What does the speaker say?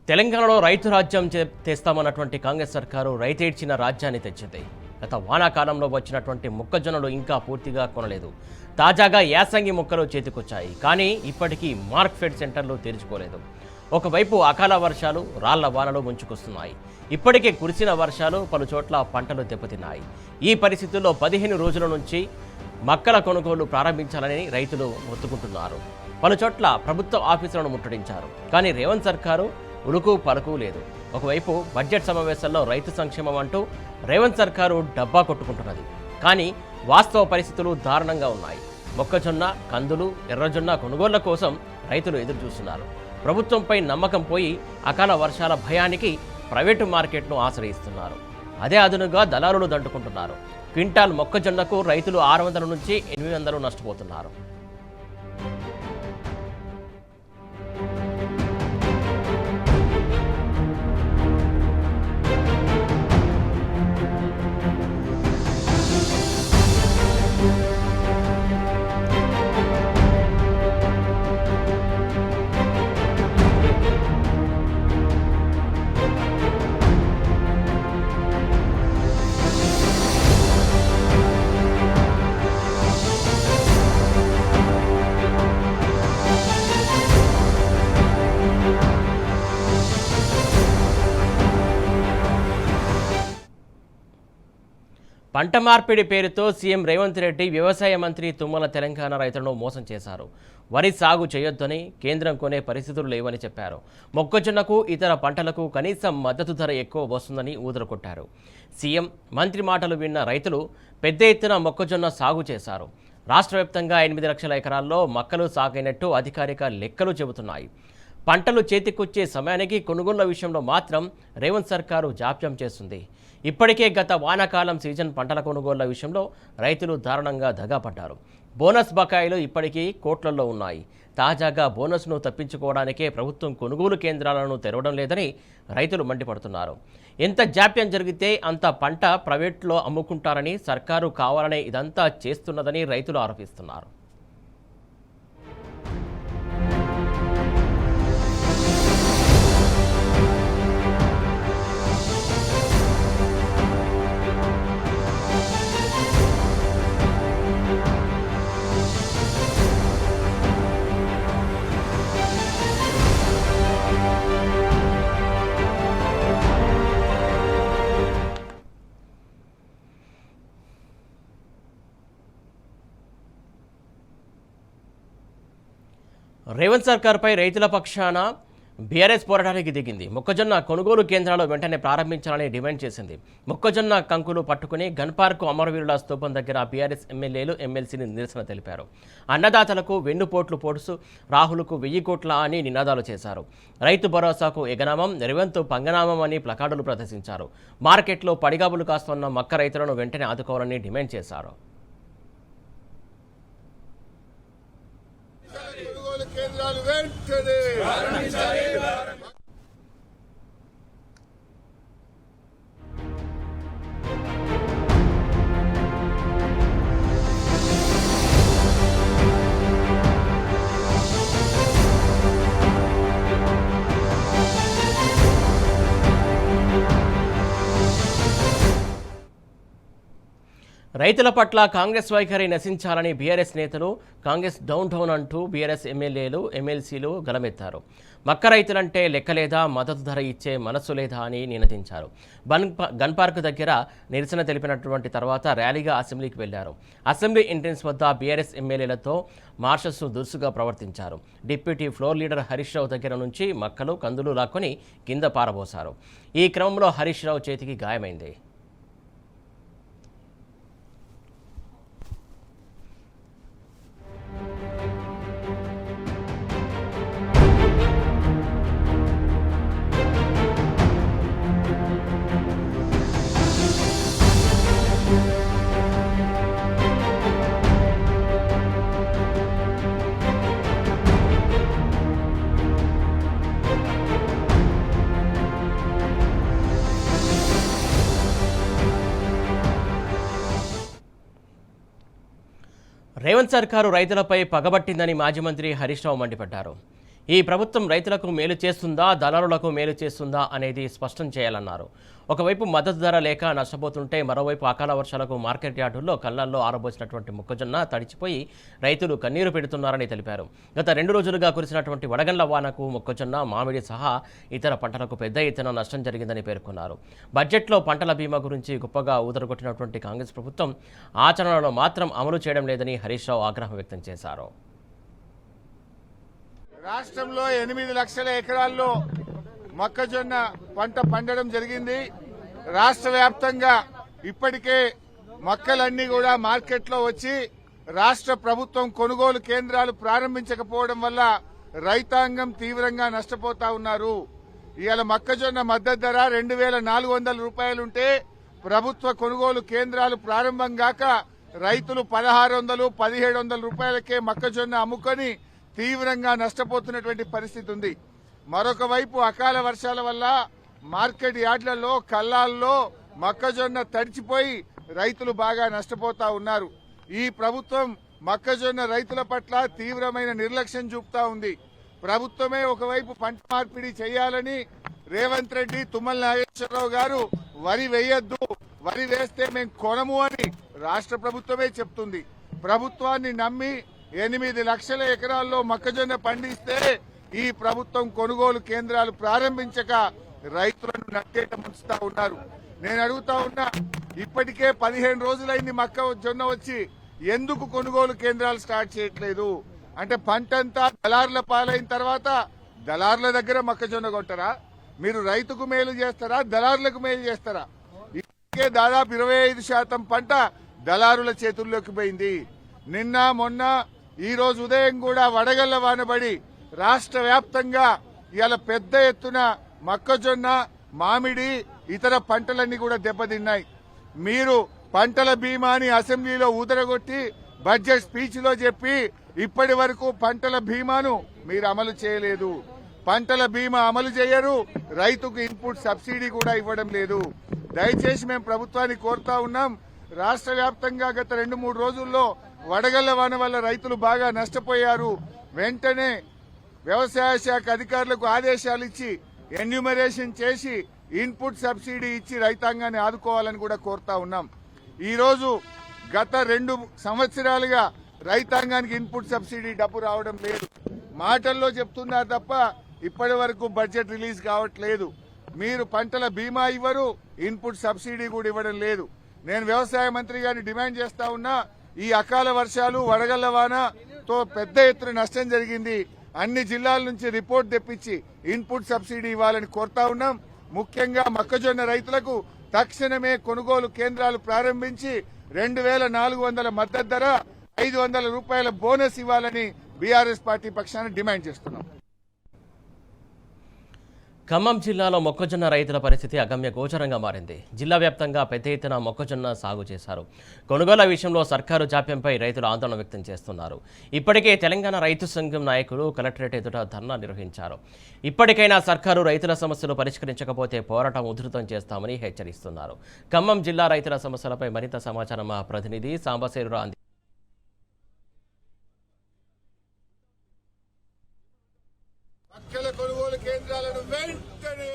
తెలంగాణలో రైతు రాజ్యం తెస్తామన్నటువంటి కాంగ్రెస్ సర్కారు రైతేడ్చిన రాజ్యాన్ని తెచ్చింది. గత వానాకాలంలో వచ్చినటువంటి మొక్కజొన్నలు ఇంకా పూర్తిగా కొనలేదు. తాజాగా యాసంగి మొక్కలు చేతికొచ్చాయి. కానీ ఇప్పటికీ మార్కెట్ సెంటర్లు తెరుచుకోలేదు. ఒకవైపు అకాల వర్షాలు, రాళ్ల వానలు ముంచుకొస్తున్నాయి. ఇప్పటికే కురిసిన వర్షాలు పలు చోట్ల పంటలు దెబ్బతిన్నాయి. ఈ పరిస్థితుల్లో 15 రోజుల నుంచి మక్కల కొనుగోలు ప్రారంభించాలని రైతులు మొత్తుకుంటున్నారు. పలు చోట్ల ప్రభుత్వ ఆఫీసులను ముట్టడించారు. కానీ రేవంత్ సర్కారు ఉలుకు పలుకు లేదు. ఒకవైపు బడ్జెట్ సమావేశాల్లో రైతు సంక్షేమం అంటూ రేవంత్ సర్కారు డబ్బా కొట్టుకుంటున్నది. కానీ వాస్తవ పరిస్థితులు దారుణంగా ఉన్నాయి. మొక్కజొన్న, కందులు, ఎర్రజొన్న కొనుగోళ్ల కోసం రైతులు ఎదురు చూస్తున్నారు. ప్రభుత్వంపై నమ్మకం పోయి అకాల వర్షాల భయానికి ప్రైవేటు మార్కెట్ను ఆశ్రయిస్తున్నారు. అదే అదునుగా దళారులు దండుకుంటున్నారు. క్వింటాల్ మొక్కజొన్నకు రైతులు 600 నుంచి 800 నష్టపోతున్నారు. పంట మార్పిడి పేరుతో సీఎం రేవంత్ రెడ్డి వ్యవసాయ మంత్రి తుమ్మల తెలంగాణ రైతులను మోసం చేశారు. వరి సాగు చేయొద్దని, కేంద్రం కొనే పరిస్థితులు లేవని చెప్పారు. మొక్కజొన్నకు, ఇతర పంటలకు కనీసం మద్దతు ధర ఎక్కువ వస్తుందని ఊదరకొట్టారు. సీఎం మంత్రి మాటలు విన్న రైతులు పెద్ద ఎత్తున మొక్కజొన్న సాగు చేశారు. రాష్ట్ర వ్యాప్తంగా 8 లక్షల ఎకరాల్లో మక్కలు సాగైనట్టు అధికారిక లెక్కలు చెబుతున్నాయి. పంటలు చేతికొచ్చే సమయానికి కొనుగోళ్ల విషయంలో మాత్రం రేవంత్ సర్కారు జాప్యం చేస్తుంది. ఇప్పటికే గత వానాకాలం సీజన్ పంటల కొనుగోళ్ల విషయంలో రైతులు దారుణంగా దగాపడ్డారు. బోనస్ బకాయిలు ఇప్పటికీ కోట్లలో ఉన్నాయి. తాజాగా బోనస్ను తప్పించుకోవడానికే ప్రభుత్వం కొనుగోలు కేంద్రాలను తెరవడం లేదని రైతులు మండిపడుతున్నారు. ఎంత జాప్యం జరిగితే అంత పంట ప్రైవేట్లో అమ్ముకుంటారని సర్కారు కావాలనే ఇదంతా చేస్తున్నదని రైతులు ఆరోపిస్తున్నారు. రేవంత్ సర్కార్పై రైతుల పక్షాన బీఆర్ఎస్ పోరాటానికి దిగింది. మొక్కజొన్న కొనుగోలు కేంద్రాలు వెంటనే ప్రారంభించాలని డిమాండ్ చేసింది. మొక్కజొన్న కంకులు పట్టుకుని గన్పార్కు అమరవీరుల స్తూపం దగ్గర బీఆర్ఎస్ ఎమ్మెల్యేలు, ఎమ్మెల్సీని నిరసన తెలిపారు. అన్నదాతలకు వెన్నుపోట్లు పొడుసు, రాహుల్కు 1000 కోట్ల అని నినాదాలు చేశారు. రైతు భరోసాకు ఎగనామం, రేవంత్ పంగనామం అని ప్లకార్డులు ప్రదర్శించారు. మార్కెట్లో పడిగాబులు కాస్తున్న మక్క రైతులను వెంటనే ఆదుకోవాలని డిమాండ్ చేశారు. కేంద్రాలు వెంటనే రైతుల పట్ల కాంగ్రెస్ వైఖరి నశించాలని బీఆర్ఎస్ నేతలు కాంగ్రెస్ డౌన్ అంటూ బీఆర్ఎస్ ఎమ్మెల్యేలు, ఎమ్మెల్సీలు గలమెత్తారు. మక్క రైతులంటే లెక్కలేదా, మద్దతు ధర ఇచ్చే మనస్సు లేదా అని నినదించారు. గన్పార్క్ దగ్గర నిరసన తెలిపినటువంటి తర్వాత ర్యాలీగా అసెంబ్లీకి వెళ్లారు. అసెంబ్లీ ఎంట్రెన్స్ వద్ద బీఆర్ఎస్ ఎమ్మెల్యేలతో మార్షల్స్ దురుసుగా ప్రవర్తించారు. Deputy floor leader Harish Rao దగ్గర నుంచి మక్కలు, కందులు లాక్కొని కింద పారబోశారు. ఈ క్రమంలో హరీష్ రావు చేతికి గాయమైంది. రేవంత్ సర్కారు రైతులపై పగబట్టిందని మాజీ మంత్రి హరీష్ రావు మండిపడ్డారు. ఈ ప్రభుత్వం రైతులకు మేలు చేస్తుందా, దళారులకు మేలు చేస్తుందా అనేది స్పష్టం చేయాలన్నారు. ఒకవైపు మద్దతు ధర లేక నష్టపోతుంటే మరోవైపు అకాల వర్షాలకు మార్కెట్ యార్డుల్లో కళ్ళల్లో ఆరబోసినటువంటి మొక్కజొన్న తడిచిపోయి రైతులు కన్నీరు పెడుతున్నారని తెలిపారు. గత 2 రోజులుగా కురిసినటువంటి వడగండ్ల వానకు మొక్కజొన్న, మామిడి సహా ఇతర పంటలకు పెద్ద ఎత్తున నష్టం జరిగిందని పేర్కొన్నారు. బడ్జెట్లో పంటల బీమా గురించి గొప్పగా ఊదరగొట్టినటువంటి కాంగ్రెస్ ప్రభుత్వం ఆచరణలో మాత్రం అమలు చేయడం లేదని హరీష్ రావు ఆగ్రహం వ్యక్తం చేశారు. రాష్ట్రంలో 8 లక్షల ఎకరాల్లో మొక్కజొన్న పంట పండడం జరిగింది. రాష్ట్ర వ్యాప్తంగా ఇప్పటికే మొక్కలన్నీ కూడా మార్కెట్లో వచ్చి రాష్ట్ర ప్రభుత్వం కొనుగోలు కేంద్రాలు ప్రారంభించకపోవడం వల్ల రైతాంగం తీవ్రంగా నష్టపోతా ఉన్నారు. ఇవాళ మొక్కజొన్న మద్దతు ధర 2,400 రూపాయలుంటే ప్రభుత్వ కొనుగోలు కేంద్రాలు ప్రారంభం కాక రైతులు 1,600, 1,700 రూపాయలకే మొక్కజొన్న అమ్ముకొని తీవ్రంగా నష్టపోతున్నటువంటి పరిస్థితి ఉంది. మరొక వైపు అకాల వర్షాల వల్ల మార్కెట్ యార్డ్లలో, కల్లాల్లో మొక్కజొన్న తడిచిపోయి రైతులు బాగా నష్టపోతా ఉన్నారు. ఈ ప్రభుత్వం మొక్కజొన్న రైతుల పట్ల తీవ్రమైన నిర్లక్ష్యం చూపుతా ఉంది. ప్రభుత్వమే ఒకవైపు పంట మార్పిడి చేయాలని రేవంత్ రెడ్డి, తుమ్మల నాగేశ్వరరావు గారు వరి వేయొద్దు, వరి వేస్తే మేము కొనము అని రాష్ట్ర ప్రభుత్వమే చెప్తుంది. ప్రభుత్వాన్ని నమ్మి 8 లక్షల ఎకరాల్లో మొక్కజొన్న పండిస్తే ఈ ప్రభుత్వం కొనుగోలు కేంద్రాలు ప్రారంభించక రైతులను నట్టేట ముంచుతా ఉన్నారు. నేను అడుగుతా ఉన్నా, ఇప్పటికే 15 రోజులైంది మొక్కజొన్న వచ్చి, ఎందుకు కొనుగోలు కేంద్రాలు స్టార్ట్ చేయట్లేదు? అంటే పంటంతా దళారుల పాలైన తర్వాత దళారుల దగ్గర మొక్కజొన్న కొట్టరా? మీరు రైతుకు మేలు చేస్తారా, దళారులకు మేలు చేస్తారా? ఇప్పటికే దాదాపు 25% పంట దళారుల చేతుల్లోకి పోయింది. నిన్న మొన్న ఈ రోజు ఉదయం కూడా వడగళ్ల వానబడి రాష్ట్ర వ్యాప్తంగా ఇవాళ పెద్ద ఎత్తున మొక్కజొన్న, మామిడి, ఇతర పంటలన్నీ కూడా దెబ్బతిన్నాయి. మీరు పంటల బీమాని అసెంబ్లీలో ఊదరగొట్టి బడ్జెట్ స్పీచ్ లో చెప్పి ఇప్పటి వరకు పంటల బీమాను మీరు అమలు చేయలేదు. పంటల బీమా అమలు చేయరు, రైతుకు ఇన్పుట్ సబ్సిడీ కూడా ఇవ్వడం లేదు. దయచేసి మేము ప్రభుత్వాన్ని కోరుతా ఉన్నాం, రాష్ట్ర వ్యాప్తంగా గత 2-3 రోజుల్లో వడగళ్ల వాన వల్ల రైతులు బాగా నష్టపోయారు. వెంటనే వ్యవసాయ శాఖ అధికారులకు ఆదేశాలు ఇచ్చి ఎన్యూమరేషన్ చేసి ఇన్పుట్ సబ్సిడీ ఇచ్చి రైతాంగాన్ని ఆదుకోవాలని కూడా కోరుతా ఉన్నాం. ఈ రోజు గత 2 సంవత్సరాలుగా రైతాంగానికి ఇన్పుట్ సబ్సిడీ డబ్బు రావడం లేదు. మాటల్లో చెప్తున్నారు తప్ప ఇప్పటి వరకు బడ్జెట్ రిలీజ్ కావట్లేదు. మీరు పంటల బీమా ఇవ్వరు, ఇన్పుట్ సబ్సిడీ కూడా ఇవ్వడం లేదు. నేను వ్యవసాయ మంత్రి గారిని డిమాండ్ చేస్తా ఉన్నా, ఈ అకాల వర్షాలు, వడగళ్ల వానతో పెద్ద ఎత్తున నష్టం జరిగింది. అన్ని జిల్లాల నుంచి రిపోర్ట్ తెప్పించి ఇన్పుట్ సబ్సిడీ ఇవ్వాలని కోరుతా ఉన్నాం. ముఖ్యంగా మొక్కజొన్న రైతులకు తక్షణమే కొనుగోలు కేంద్రాలు ప్రారంభించి 2,400 మద్దతు ధర, 500 రూపాయల బోనస్ ఇవ్వాలని బీఆర్ఎస్ పార్టీ పక్షాన డిమాండ్ చేస్తున్నాం. ఖమ్మం జిల్లాలో మొక్కజొన్న రైతుల పరిస్థితి అగమ్య గోచరంగా మారింది. జిల్లా వ్యాప్తంగా పెద్ద ఎత్తున మొక్కజొన్న సాగు చేశారు. కొనుగోలు విషయంలో సర్కారు జాప్యంపై రైతులు ఆందోళన వ్యక్తం చేస్తున్నారు. ఇప్పటికే తెలంగాణ రైతు సంఘం నాయకులు కలెక్టరేట్ ఎదుట ధర్నా నిర్వహించారు. ఇప్పటికైనా సర్కారు రైతుల సమస్యలు పరిష్కరించకపోతే పోరాటం ఉధృతం చేస్తామని హెచ్చరిస్తున్నారు. ఖమ్మం జిల్లా రైతుల సమస్యలపై మరింత సమాచారం మా ప్రతినిధి సాంబశేరురావు అంది. మొక్కల కొనుగోలు కేంద్రాలను వెంటనే